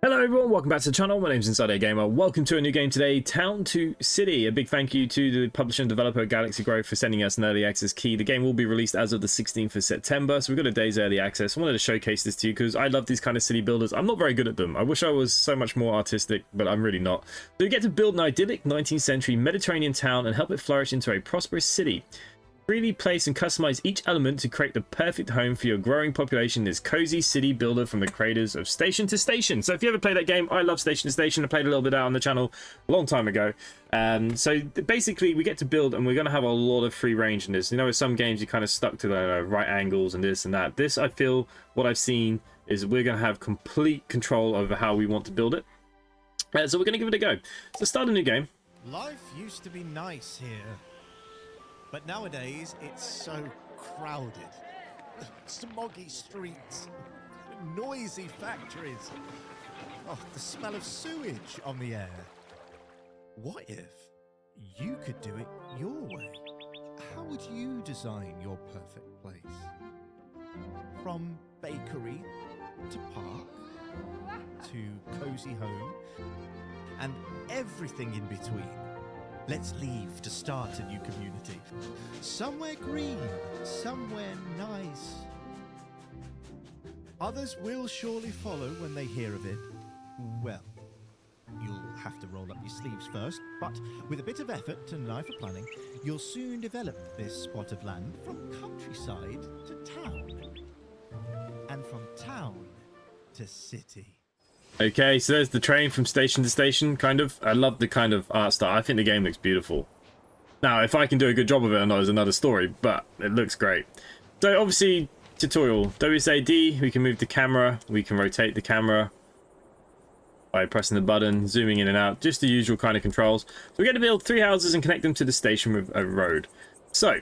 Hello everyone, welcome back to the channel. My name's InsideAgameR. Welcome to a new game today, Town to City. A big thank you to the publisher and developer Galaxy Growth for sending us an early access key. The game will be released as of the 16th of September, so we've got a day's early access. I wanted to showcase this to you because I love these kind of city builders. I'm not very good at them. I wish I was so much more artistic, but I'm really not. So you get to build an idyllic 19th century Mediterranean town and help it flourish into a prosperous city. Freely place and customize each element to create the perfect home for your growing population. This cozy city builder from the creators of Station to Station. So if you ever play that game, I love Station to Station. I played a little bit out on the channel a long time ago. So basically we get to build and we're going to have a lot of free range in this. You know, with some games you're kind of stuck to the right angles and this and that. This, I feel, what I've seen is we're going to have complete control over how we want to build it. So we're going to give it a go. So start a new game. Life used to be nice here. But nowadays, it's so crowded. Smoggy streets, noisy factories, the smell of sewage on the air. What if you could do it your way? How would you design your perfect place? From bakery to park to cozy home and everything in between. Let's leave to start a new community. Somewhere green, somewhere nice. Others will surely follow when they hear of it. Well, you'll have to roll up your sleeves first, but with a bit of effort and an eye for planning, you'll soon develop this spot of land from countryside to town. And from town to city. Okay, so there's the train from station to station, kind of. I love the kind of art style. I think the game looks beautiful. Now, if I can do a good job of it or not is another story, but it looks great. So, obviously, tutorial. WSAD, we can move the camera, we can rotate the camera by pressing the button, zooming in and out, just the usual kind of controls. So we're going to build 3 houses and connect them to the station with a road. So,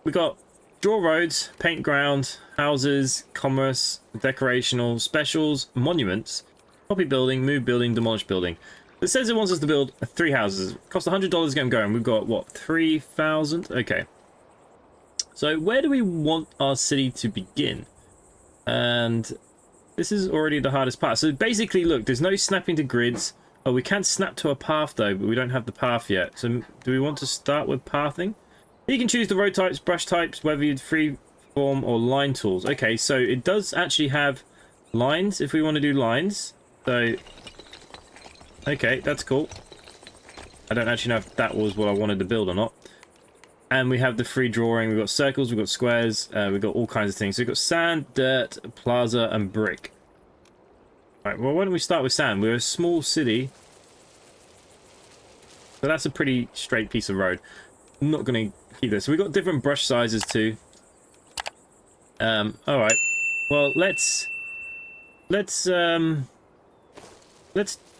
we got draw roads, paint ground, houses, commerce, decorational, specials, monuments, copy building, move building, demolish building. It says it wants us to build 3 houses. It costs $100 to get them going. We've got, what, 3,000? Okay. So where do we want our city to begin? And this is already the hardest part. So basically, look, there's no snapping to grids. Oh, we can snap to a path, though, but we don't have the path yet. So do we want to start with pathing? You can choose the road types, brush types, whether you'd free form or line tools. Okay, so it does actually have lines if we want to do lines. So, okay, that's cool. I don't actually know if that was what I wanted to build or not. And we have the free drawing. We've got circles, we've got squares, we've got all kinds of things. So we've got sand, dirt, plaza, and brick. Right, well, why don't we start with sand? We're a small city. So that's a pretty straight piece of road. I'm not going to keep this. So we've got different brush sizes too. All right. Well, let's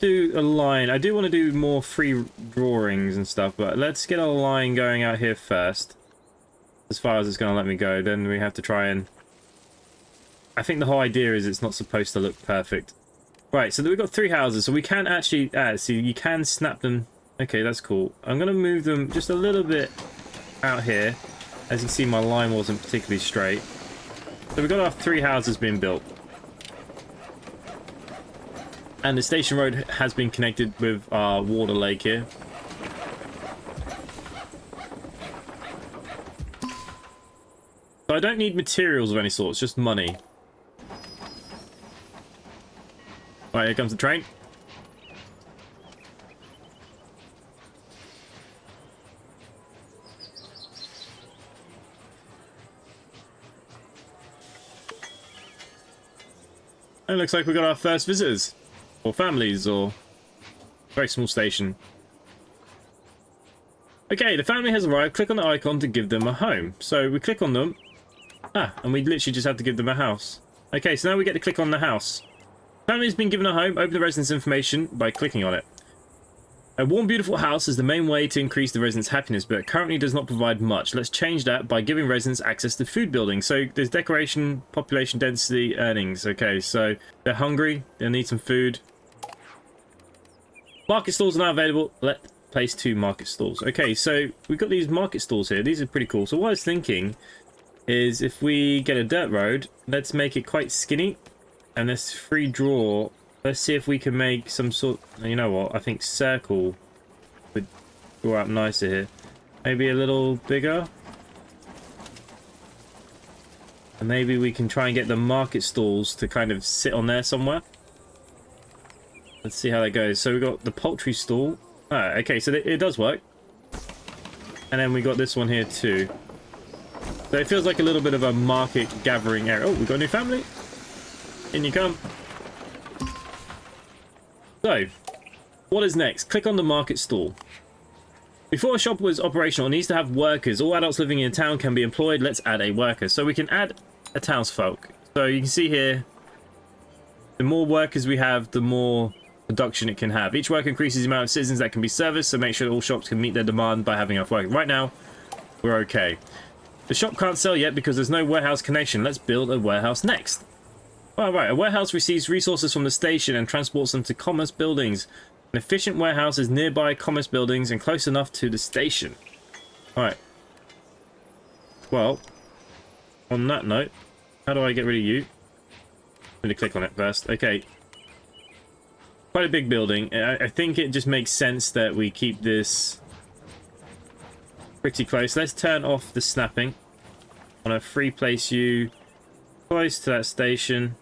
do a line. I do want to do more free drawings and stuff, but let's get a line going out here first. As far as it's going to let me go, then we have to try and. I think the whole idea is it's not supposed to look perfect. Right. So we've got 3 houses, so we can actually see you can snap them. Okay, that's cool. I'm going to move them just a little bit out here. As you can see, my line wasn't particularly straight. So we've got our 3 houses being built. And the station road has been connected with our water lake here. So I don't need materials of any sort, it's just money. Right, here comes the train. It looks like we got our first visitors, or families, or very small station. Okay, the family has arrived. Click on the icon to give them a home. So we click on them. And we literally just have to give them a house. Okay, so now we get to click on the house. Family has been given a home. Open the residence information by clicking on it. A warm, beautiful house is the main way to increase the residents' happiness, but it currently does not provide much. Let's change that by giving residents access to food building. So there's decoration, population density, earnings. Okay, so they're hungry. They'll need some food. Market stalls are now available. Let's place 2 market stalls. Okay, so we've got these market stalls here. These are pretty cool. So what I was thinking is if we get a dirt road, let's make it quite skinny. And let's free draw Let's see if we can make some sort... You know what? I think circle would go out nicer here. Maybe a little bigger. And maybe we can try and get the market stalls to kind of sit on there somewhere. Let's see how that goes. So we've got the poultry stall. Oh, okay, so it does work. And then we got this one here too. So it feels like a little bit of a market gathering area. Oh, we've got a new family. In you come. So, what is next? Click on the market stall. Before a shop was operational, it needs to have workers. All adults living in a town can be employed. Let's add a worker. So we can add a townsfolk. So you can see here, the more workers we have, the more production it can have. Each worker increases the amount of citizens that can be serviced, so make sure that all shops can meet their demand by having enough workers. Right now, we're okay. The shop can't sell yet because there's no warehouse connection. Let's build a warehouse next. All right, a warehouse receives resources from the station and transports them to commerce buildings. An efficient warehouse is nearby commerce buildings and close enough to the station. All right. Well, on that note, how do I get rid of you? I'm going to click on it first. Okay. Quite a big building. I think it just makes sense that we keep this pretty close. Let's turn off the snapping. I want to free place you close to that station.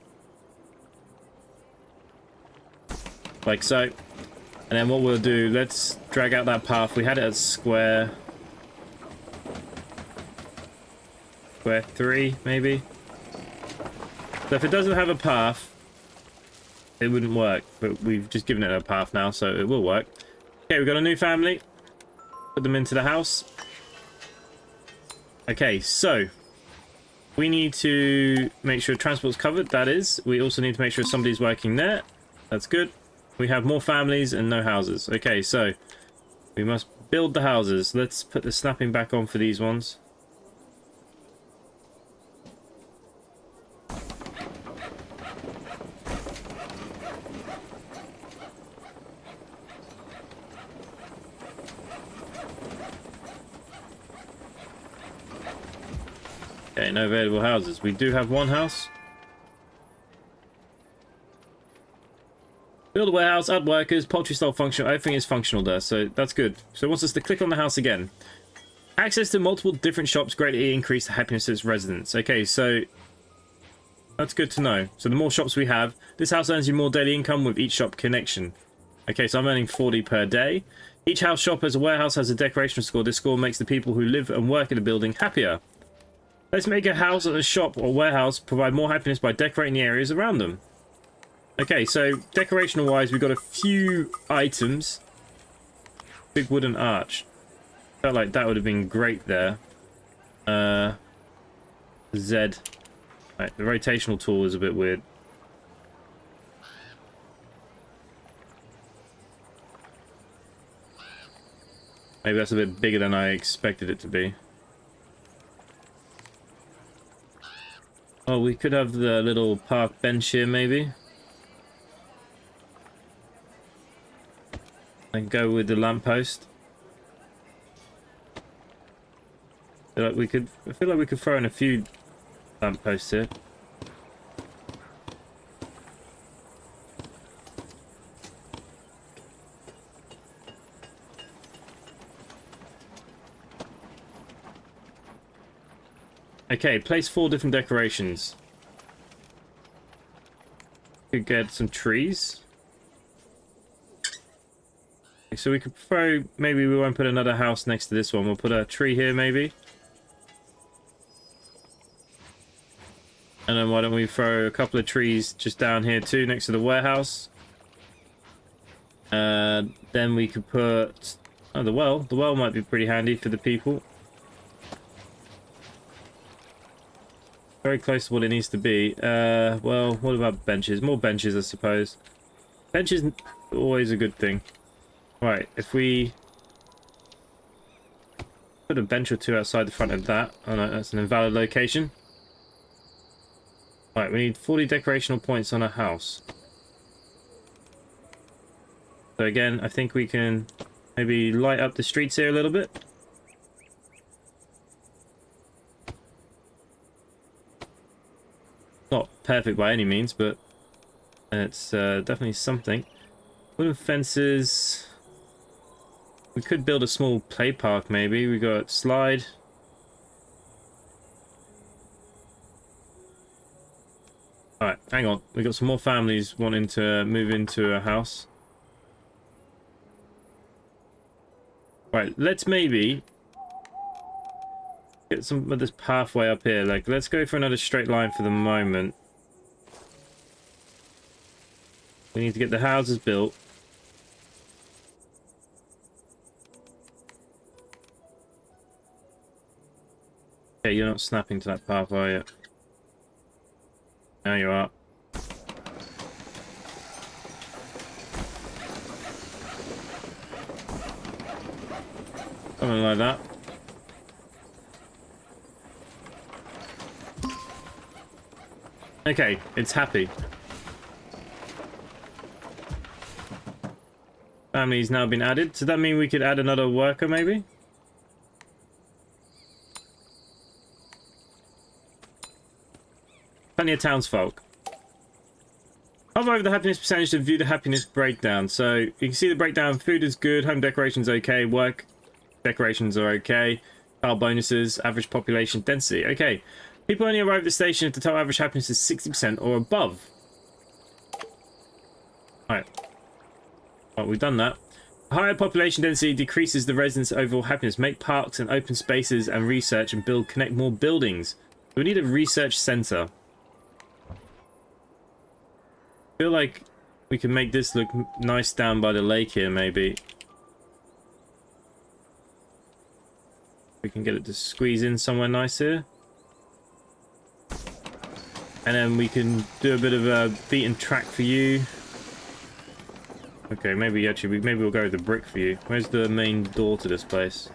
Like so. And then what we'll do, let's drag out that path. We had it at square 3, maybe. So if it doesn't have a path, it wouldn't work. But we've just given it a path now, so it will work. Okay, we've got a new family. Put them into the house. Okay, so we need to make sure transport's covered. That is. We also need to make sure somebody's working there. That's good. We have more families and no houses. Okay, so we must build the houses. Let's put the snapping back on for these ones. Okay, no available houses. We do have one house. Build a warehouse, add workers, poultry stall functional. Everything is functional there, so that's good. So it wants us to click on the house again. Access to multiple different shops greatly increase the happiness of its residents. Okay, so that's good to know. So the more shops we have, this house earns you more daily income with each shop connection. Okay, so I'm earning 40 per day. Each house shop as a warehouse has a decoration score. This score makes the people who live and work in the building happier. Let's make a house and a shop or warehouse provide more happiness by decorating the areas around them. Okay, so decorational wise, we've got a few items. Big wooden arch. Felt like that would have been great there. Z. Right, the rotational tool is a bit weird. Maybe that's a bit bigger than I expected it to be. Oh, we could have the little park bench here, maybe. And go with the lamppost. I feel like we could throw in a few lampposts here. Okay, place 4 different decorations. Could get some trees. So we could throw, maybe we won't put another house next to this one. We'll put a tree here, maybe. And then why don't we throw a couple of trees just down here too, next to the warehouse. Then we could put, oh, the well. The well might be pretty handy for the people. Very close to what it needs to be. Well, what about benches? More benches, I suppose. Benches are always a good thing. Right, if we put a bench or two outside the front of that. Oh no, that's an invalid location. Right, we need 40 decorational points on a house. So again, I think we can maybe light up the streets here a little bit. Not perfect by any means, but And it's definitely something. Wooden fences. We could build a small play park maybe. We got slide. Alright, hang on. We got some more families wanting to move into a house. Right, let's maybe get some of this pathway up here. Like, let's go for another straight line for the moment. We need to get the houses built. Okay, you're not snapping to that path, are you? Now you are. Something like that. Okay, it's happy. Family's now been added. Does that mean we could add another worker, maybe? Plenty of townsfolk. Hover over the happiness percentage to view the happiness breakdown. So you can see the breakdown. Food is good. Home decorations okay. Work decorations are okay. Tile bonuses. Average population density. Okay. People only arrive at the station if the total average happiness is 60% or above. Alright. Well, we've done that. Higher population density decreases the residents' overall happiness. Make parks and open spaces and research and connect more buildings. We need a research center. I feel like we can make this look nice down by the lake here, maybe. We can get it to squeeze in somewhere nice here. And then we can do a bit of a beaten track for you. Okay, maybe actually, maybe we'll go with the brick for you. Where's the main door to this place?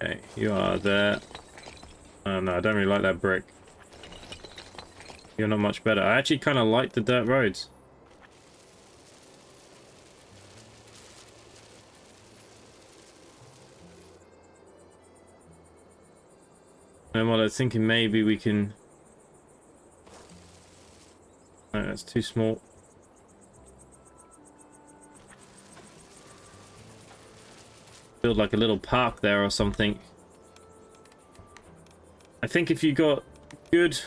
Okay, you are there. Oh no, I don't really like that brick. You're not much better. I actually kind of like the dirt roads. And what I was thinking, maybe we can... No, that's too small. Build like a little park there or something. I think if you got good...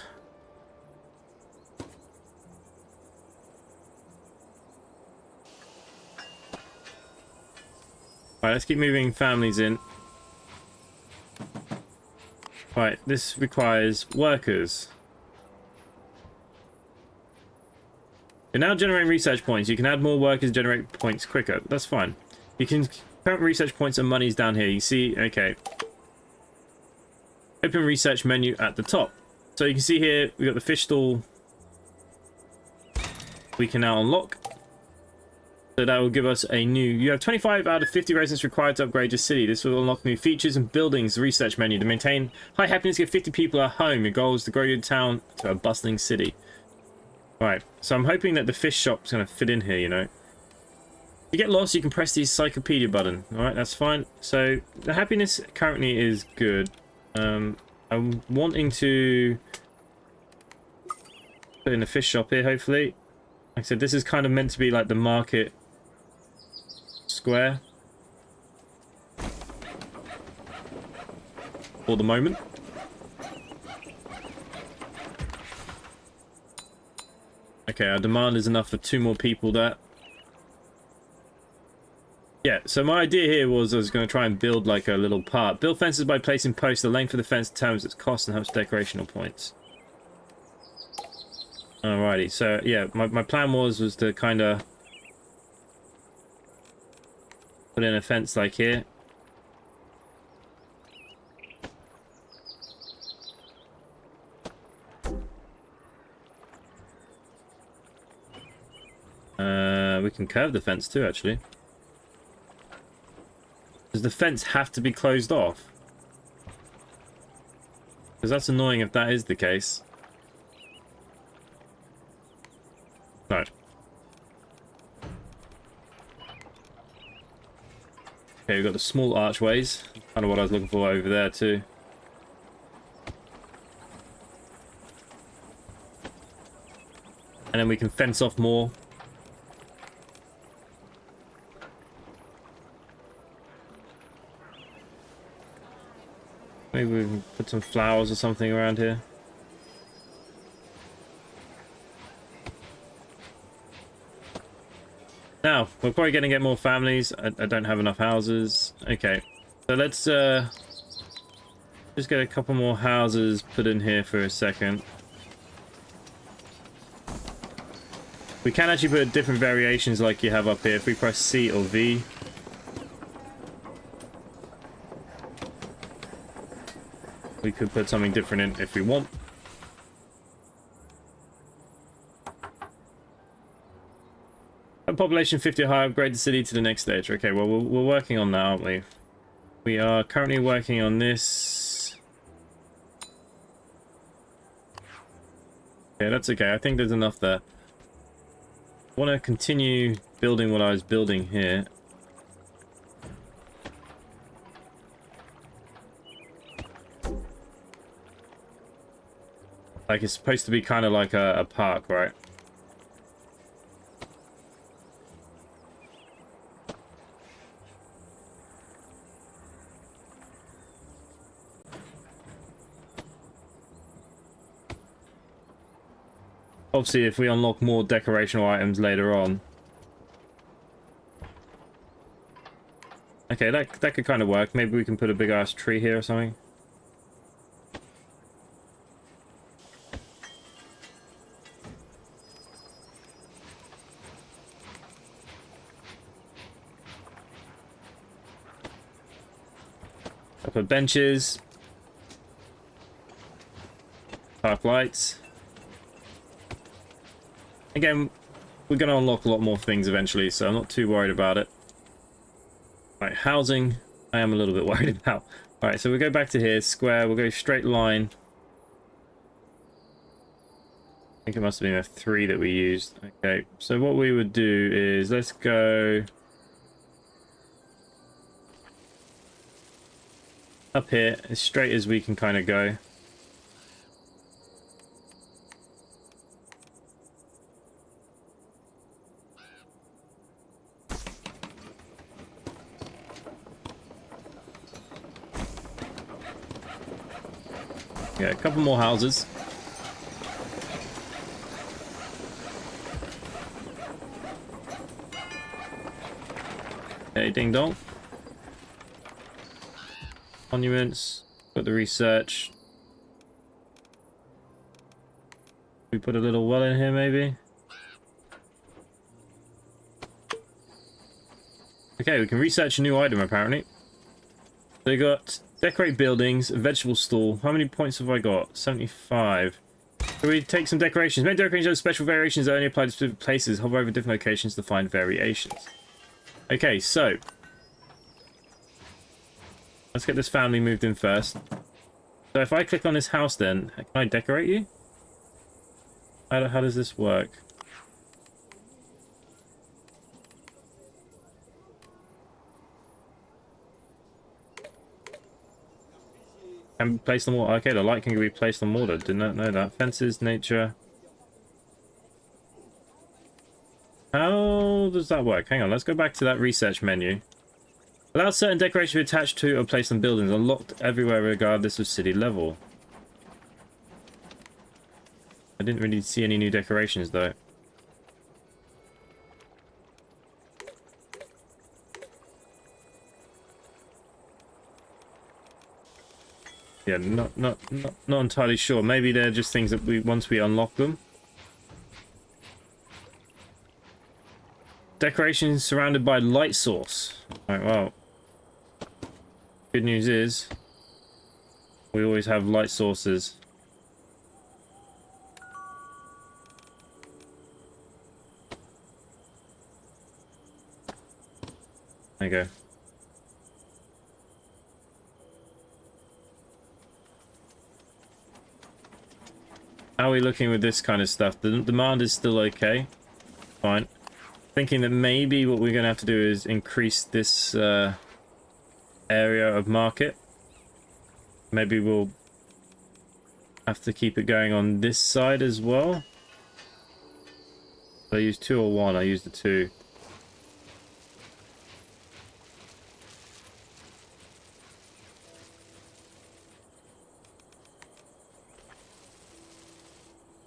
Alright, let's keep moving families in. Right, this requires workers. You're now generating research points. You can add more workers, generate points quicker. That's fine. You can count research points and monies down here. You see, okay. Open research menu at the top. So you can see here, we've got the fish stall. We can now unlock. So that will give us a new... You have 25 out of 50 residents required to upgrade your city. This will unlock new features and buildings. Research menu. To maintain high happiness, get 50 people at home. Your goal is to grow your town to a bustling city. Right. So I'm hoping that the fish shop's going to fit in here, you know. If you get lost, you can press the encyclopedia button. Alright, that's fine. So the happiness currently is good. I'm wanting to put in a fish shop here, hopefully. Like I said, this is kind of meant to be like the market square for the moment. Okay, our demand is enough for 2 more people there. Yeah, so my idea here was I was going to try and build like a little park. Build fences by placing posts. The length of the fence determines its cost and helps decorational points. Alrighty, so yeah, my plan was to kind of put in a fence like here. We can curve the fence too, actually. Does the fence have to be closed off? Because that's annoying if that is the case. No. Okay, we've got the small archways. Kind of what I was looking for over there too. And then we can fence off more. Maybe we can put some flowers or something around here. Now, we're probably going to get more families. I don't have enough houses. Okay, so let's just get a couple more houses put in here for a second. We can actually put different variations like you have up here. If we press C or V. We could put something different in if we want. A population 50 or higher, upgrade the city to the next stage. Okay, well, we're working on that, aren't we? We are currently working on this. Okay, that's okay. I think there's enough there. I want to continue building what I was building here. Like, it's supposed to be kind of like a park, right? Obviously, if we unlock more decorational items later on. Okay, that could kind of work. Maybe we can put a big ass tree here or something. I'll put benches. Park lights. Again, we're going to unlock a lot more things eventually, so I'm not too worried about it. Right, housing, I am a little bit worried about. Alright, so we'll go back to here, square, we'll go straight line. I think it must have been a 3 that we used. Okay, so what we would do is, let's go up here, as straight as we can kind of go. Yeah, a couple more houses. Okay, ding dong. Monuments. Got the research. We put a little well in here, maybe. Okay, we can research a new item, apparently. So we got decorate buildings, vegetable stall. How many points have I got? 75. So we take some decorations. Many decorations have special variations that only apply to specific places. Hover over different locations to find variations. Okay, so let's get this family moved in first. So if I click on this house, then can I decorate you? How does this work? Can be placed on water. Okay, the light can be placed on water. Did not know that. Fences, nature. How does that work? Hang on, let's go back to that research menu. Allow certain decorations to be attached to or placed on buildings. Unlocked everywhere regardless of city level. I didn't really see any new decorations though. Yeah, not entirely sure. Maybe they're just things that once we unlock them. Decorations surrounded by light source. Alright, well. Good news is we always have light sources. There you go. How are we looking with this kind of stuff? The demand is still okay. Fine. Thinking that maybe what we're going to have to do is increase this area of market. Maybe we'll have to keep it going on this side as well. I use 2 or 1. I use the 2.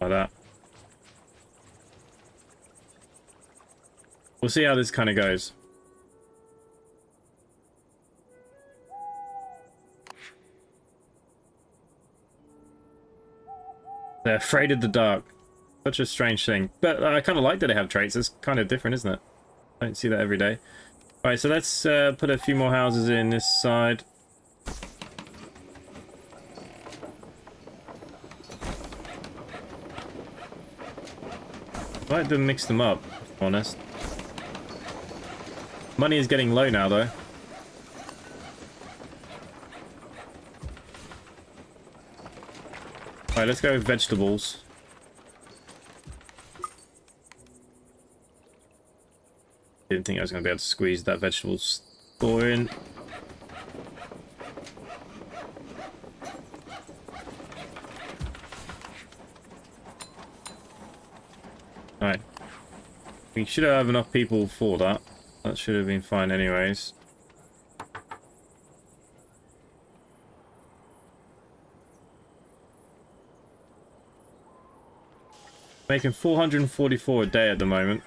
Like that. We'll see how this kind of goes. They're afraid of the dark. Such a strange thing. But I kind of like that they have traits. It's kind of different, isn't it? I don't see that every day. Alright, so let's put a few more houses in this side. I like to mix them up, to be honest. Money is getting low now, though. Alright, let's go with vegetables. Didn't think I was going to be able to squeeze that vegetable store in. Alright. We should have enough people for that. That should have been fine anyways. Making 444 a day at the moment.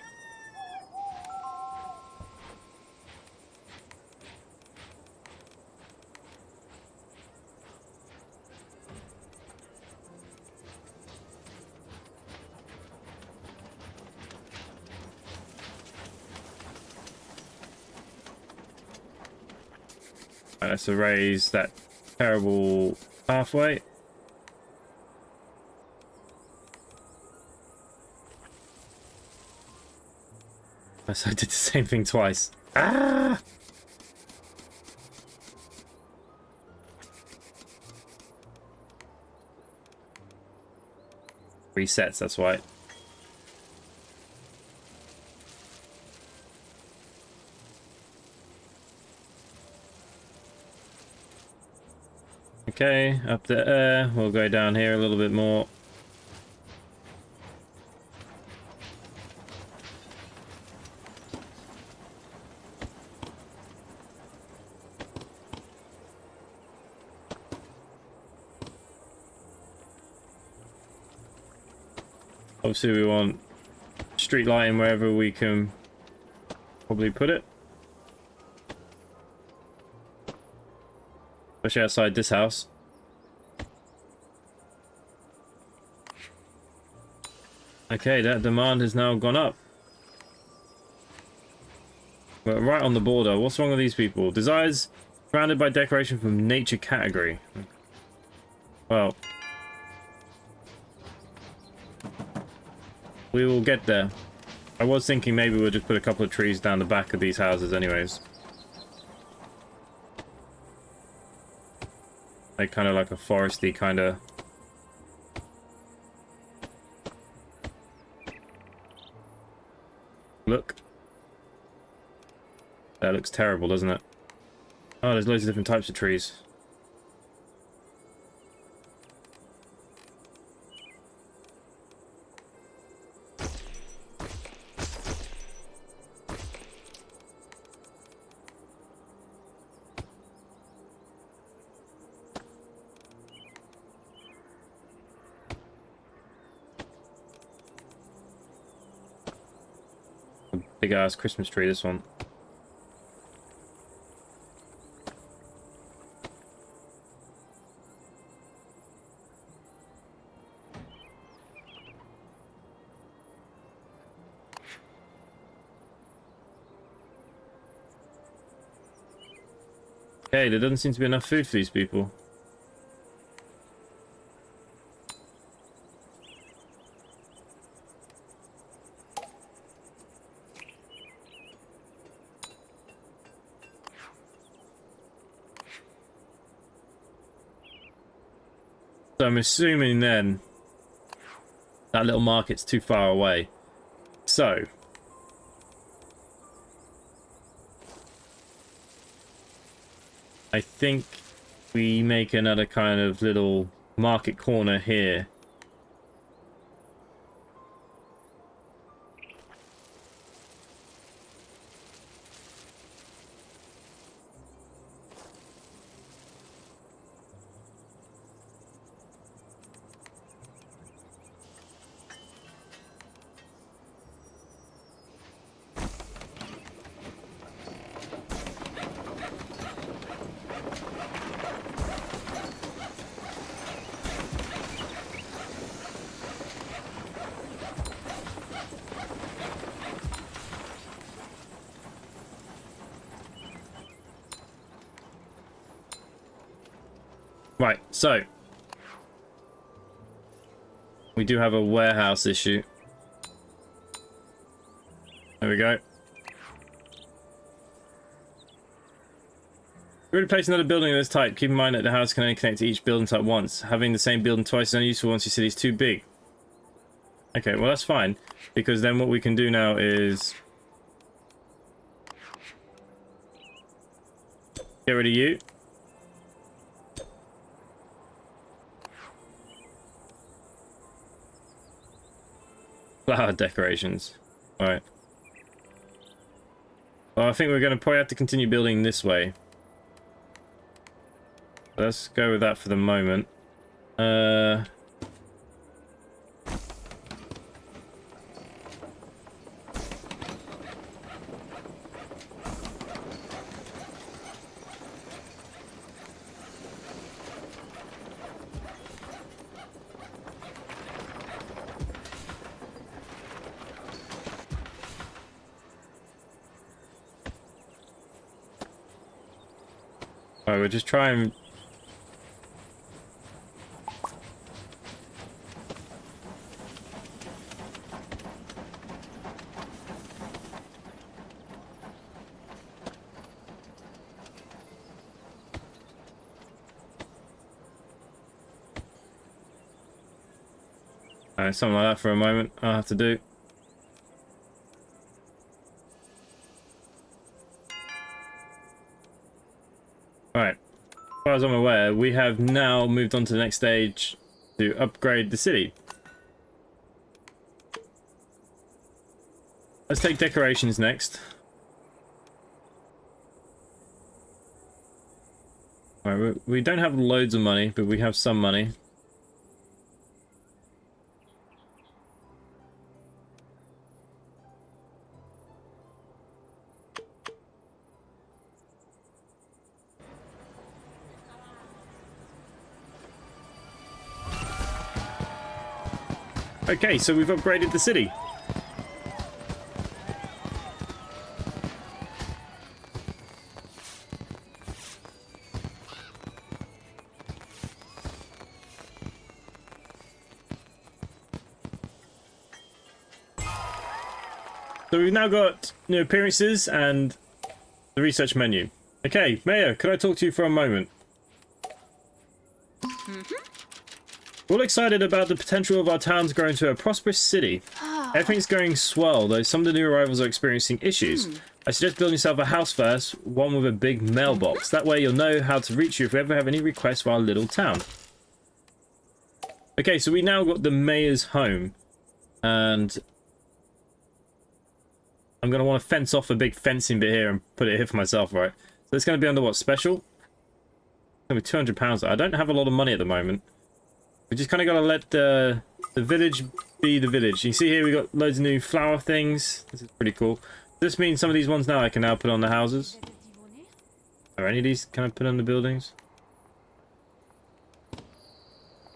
Let's erase that terrible pathway. So I did the same thing twice. Ah! Resets, that's why. Okay, up there. We'll go down here a little bit more. Obviously we want street lighting wherever we can probably put it. Especially outside this house. Okay, that demand has now gone up. We're right on the border. What's wrong with these people? Desires surrounded by decoration from nature category. Well, we will get there. I was thinking maybe we'll just put a couple of trees down the back of these houses anyways. Like kind of like a foresty kind of. Look. That looks terrible, doesn't it? Oh, there's loads of different types of trees. Big ass Christmas tree, this one. Okay, there doesn't seem to be enough food for these people. So I'm assuming then that little market's too far away. So I think we make another kind of little market corner here. Right, so we do have a warehouse issue. There we go. If you replace another building of this type, keep in mind that the house can only connect to each building type once. Having the same building twice is only useful once your city is too big. Okay, well that's fine, because then what we can do now is get rid of you. Flower decorations. Alright. Well, I think we're going to probably have to continue building this way. Let's go with that for the moment. Alright, we'll just try and... Alright, something like that for a moment I'll have to do. Alright, as far as I'm aware, we have now moved on to the next stage to upgrade the city. Let's take decorations next. Alright, we don't have loads of money, but we have some money. Okay, so we've upgraded the city. So we've now got new appearances and the research menu. Okay, Mayor, could I talk to you for a moment? We're all excited about the potential of our town to grow into a prosperous city. Everything's going swell, though some of the new arrivals are experiencing issues. I suggest building yourself a house first, one with a big mailbox. That way you'll know how to reach you if we ever have any requests for our little town. Okay, so we now got the mayor's home. And I'm going to want to fence off a big fencing bit here and put it here for myself, right? So it's going to be under what, special? It's going to be £200. I don't have a lot of money at the moment. We just kind of got to let the village be the village. You see here we got loads of new flower things. This is pretty cool. This means some of these ones now I can now put on the houses. Are any of these can I put on the buildings?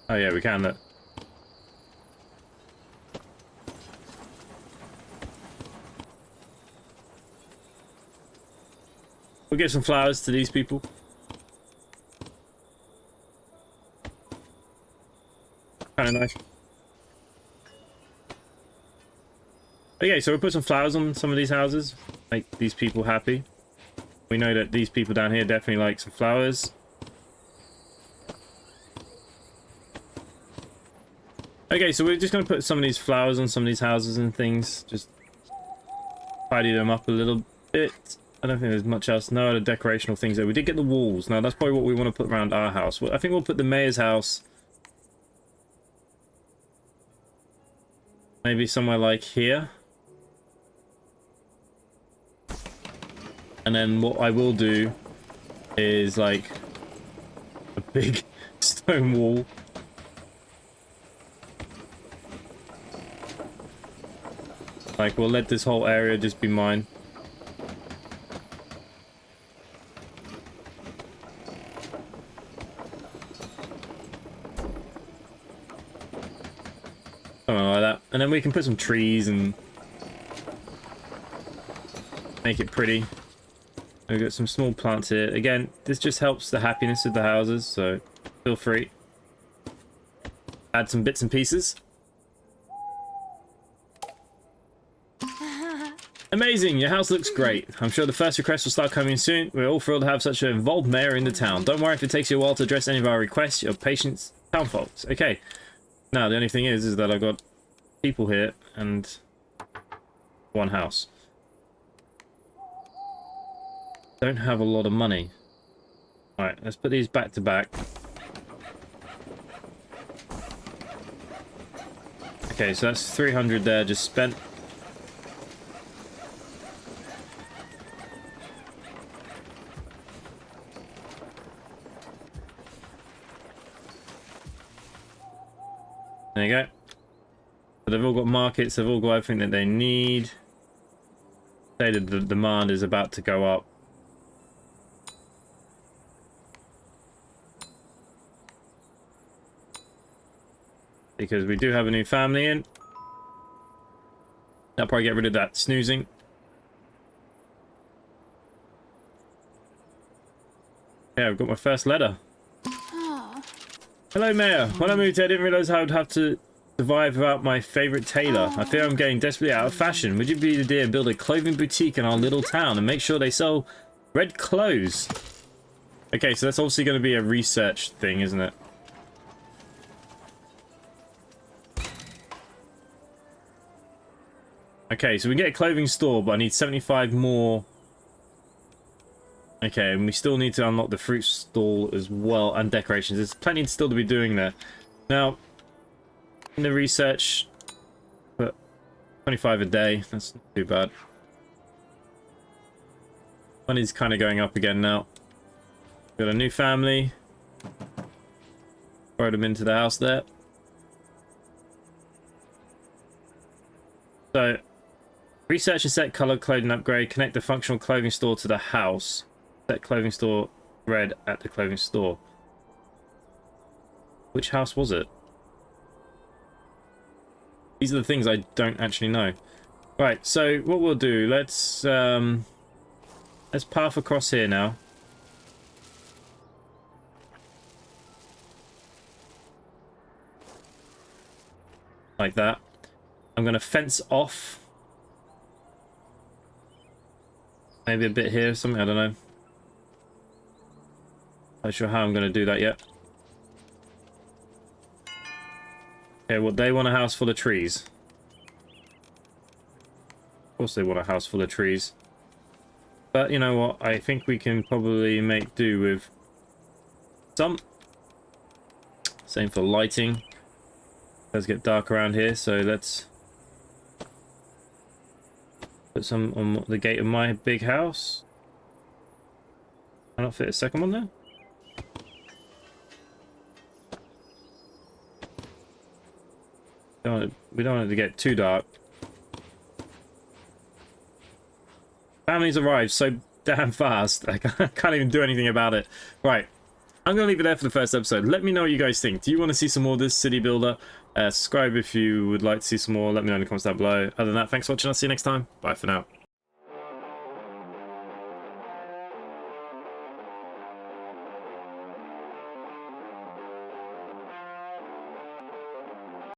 Oh yeah, we can. Look. We'll give some flowers to these people. Kind of nice. Okay, so we'll put some flowers on some of these houses. Make these people happy. We know that these people down here definitely like some flowers. Okay, so we're just going to put some of these flowers on some of these houses and things. Just tidy them up a little bit. I don't think there's much else. No other decorational things there. We did get the walls. Now, that's probably what we want to put around our house. Well, I think we'll put the mayor's house maybe somewhere like here. And then what I will do is like a big stone wall. Like, we'll let this whole area just be mine. Something like that. And then we can put some trees and make it pretty. We've got some small plants here. Again, this just helps the happiness of the houses, so feel free. Add some bits and pieces. Amazing, your house looks great. I'm sure the first requests will start coming soon. We're all thrilled to have such an involved mayor in the town. Don't worry if it takes you a while to address any of our requests. Your patience, town folks. Okay. Now, the only thing is that I've got people here and one house. Don't have a lot of money. Alright, let's put these back to back. Okay, so that's 300 there just spent. There you go. So they've all got markets, they've all got everything that they need. Say that the demand is about to go up. Because we do have a new family in. I'll probably get rid of that snoozing. Yeah, I've got my first letter. Hello, Mayor. When I moved here, I didn't realize I would have to survive without my favorite tailor. I fear I'm getting desperately out of fashion. Would you be the dear build a clothing boutique in our little town and make sure they sell red clothes? Okay, so that's obviously going to be a research thing, isn't it? Okay, so we get a clothing store, but I need 75 more. Okay, and we still need to unlock the fruit stall as well, and decorations. There's plenty still to be doing there. Now, in the research, put 25 a day. That's not too bad. Money's kind of going up again now. Got a new family. Throw them into the house there. So, research and set color clothing upgrade. Connect the functional clothing store to the house. Set clothing store red at the clothing store. Which house was it? These are the things I don't actually know. Right, so what we'll do, let's path across here now. Like that. I'm gonna fence off. Maybe a bit here or something, I don't know. Not sure how I'm going to do that yet. Okay, well, they want a house full of trees. Of course they want a house full of trees. But you know what? I think we can probably make do with some. Same for lighting. It does get dark around here, so let's put some on the gate of my big house. Can I not fit a second one there? We don't want it to get too dark. Families arrive so damn fast. I can't even do anything about it. Right. I'm going to leave it there for the first episode. Let me know what you guys think. Do you want to see some more of this city builder? Subscribe if you would like to see some more. Let me know in the comments down below. Other than that, thanks for watching. I'll see you next time. Bye for now.